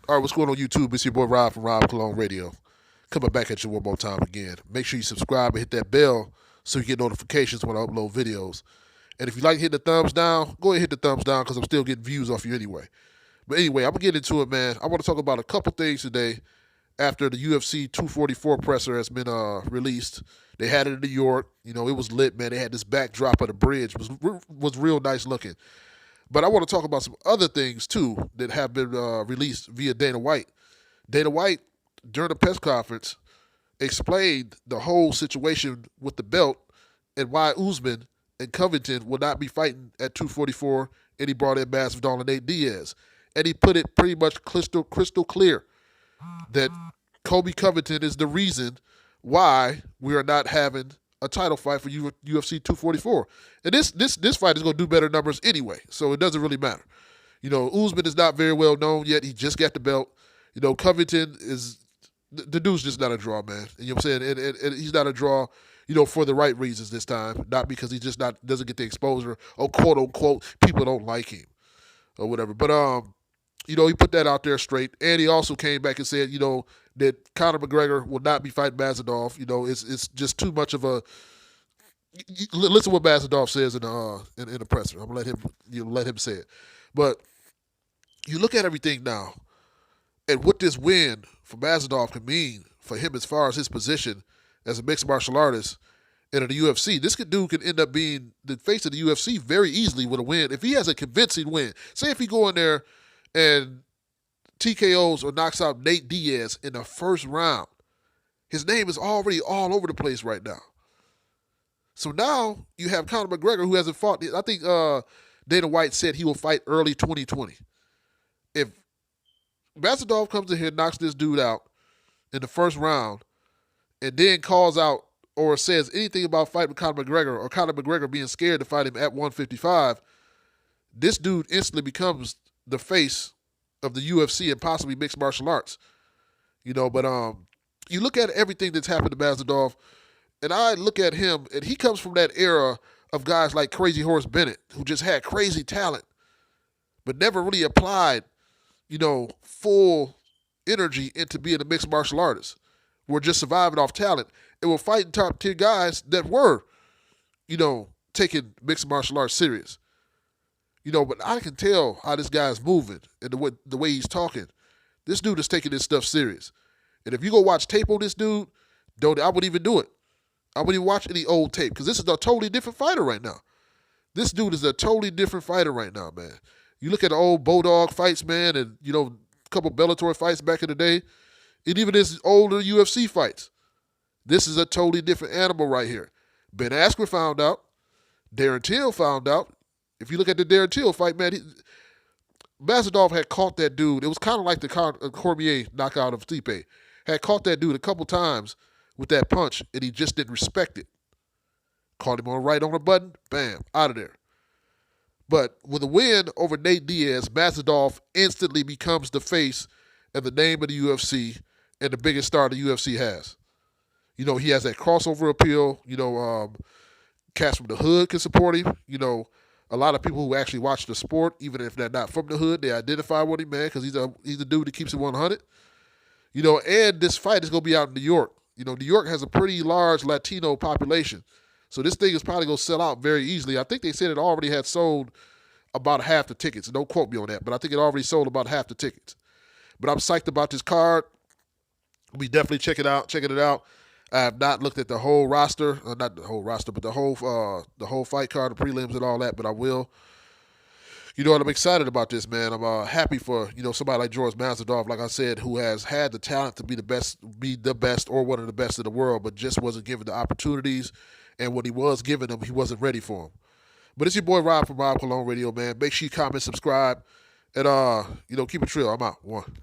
All right, what's going on YouTube? It's your boy Rob from Rob Cologne Radio. Coming back at you one more time again. Make sure you subscribe and hit that bell so you get notifications when I upload videos. And if you like hitting the thumbs down, go ahead and hit the thumbs down because I'm still getting views off you anyway. But anyway, I'm going to get into it, man. I want to talk about a couple things today after the UFC 244 presser has been released. They had it in New York. You know, it was lit, man. They had this backdrop of the bridge. Was real nice looking. But I want to talk about some other things, too, that have been released via Dana White. Dana White, during the press conference, explained the whole situation with the belt and why Usman and Covington will not be fighting at 244, and he brought in Masvidal and Nate Diaz. And he put it pretty much crystal clear that Kobe Covington is the reason why we are not having a title fight for UFC 244. And this fight is going to do better numbers anyway, so it doesn't really matter. You know, Usman is not very well known yet. He just got the belt. You know, Covington is the dude's just not a draw, man. You know what I'm saying? And he's not a draw, you know, for the right reasons this time, not because he just not doesn't get the exposure or quote unquote people don't like him or whatever. But you know, he put that out there straight, and he also came back and said, you know, that Conor McGregor will not be fighting Masvidal. You know, it's just too much of a. Listen to what Masvidal says in the presser. I'm gonna let him say it, but you look at everything now, and what this win for Masvidal can mean for him as far as his position as a mixed martial artist and in the UFC. This dude can end up being the face of the UFC very easily with a win if he has a convincing win. Say if he go in there and TKOs or knocks out Nate Diaz in the first round, his name is already all over the place right now. So now you have Conor McGregor who hasn't fought. I think Dana White said he will fight early 2020. If Masvidal comes in here and knocks this dude out in the first round and then calls out or says anything about fighting with Conor McGregor or Conor McGregor being scared to fight him at 155, this dude instantly becomes the face of the UFC and possibly mixed martial arts. You know, but you look at everything that's happened to Masvidal, and I look at him, and he comes from that era of guys like Crazy Horse Bennett, who just had crazy talent, but never really applied, you know, full energy into being a mixed martial artist. We're just surviving off talent, and we're fighting top tier guys that were, you know, taking mixed martial arts serious. You know, but I can tell how this guy's moving and the way he's talking. This dude is taking this stuff serious. And if you go watch tape on this dude, I wouldn't even do it. I wouldn't even watch any old tape because this is a totally different fighter right now. This dude is a totally different fighter right now, man. You look at the old Bulldog fights, man, and, you know, a couple Bellator fights back in the day, and even his older UFC fights. This is a totally different animal right here. Ben Askren found out. Darren Till found out. If you look at the Darren Till fight, man, Masvidal had caught that dude. It was kind of like the Cormier knockout of Stipe. Had caught that dude a couple times with that punch, and he just didn't respect it. Caught him on a button, bam, out of there. But with a win over Nate Diaz, Masvidal instantly becomes the face and the name of the UFC and the biggest star the UFC has. You know, he has that crossover appeal. You know, cats from the hood can support him. You know, a lot of people who actually watch the sport, even if they're not from the hood, they identify with him, man, because he's a dude that keeps it 100. You know, and this fight is going to be out in New York. You know, New York has a pretty large Latino population. So this thing is probably going to sell out very easily. I think they said it already had sold about half the tickets. Don't quote me on that, but I think it already sold about half the tickets. But I'm psyched about this card. We definitely checking it out. I have not looked at the whole roster, not the whole roster, but the whole fight card, the prelims, and all that. But I will. You know what? I'm excited about this, man. I'm happy for, you know, somebody like Jorge Masvidal, like I said, who has had the talent to be the best, or one of the best in the world, but just wasn't given the opportunities. And when he was given them, he wasn't ready for them. But it's your boy Rob from Rob Cologne Radio, man. Make sure you comment, subscribe, and you know, keep it real. I'm out. One.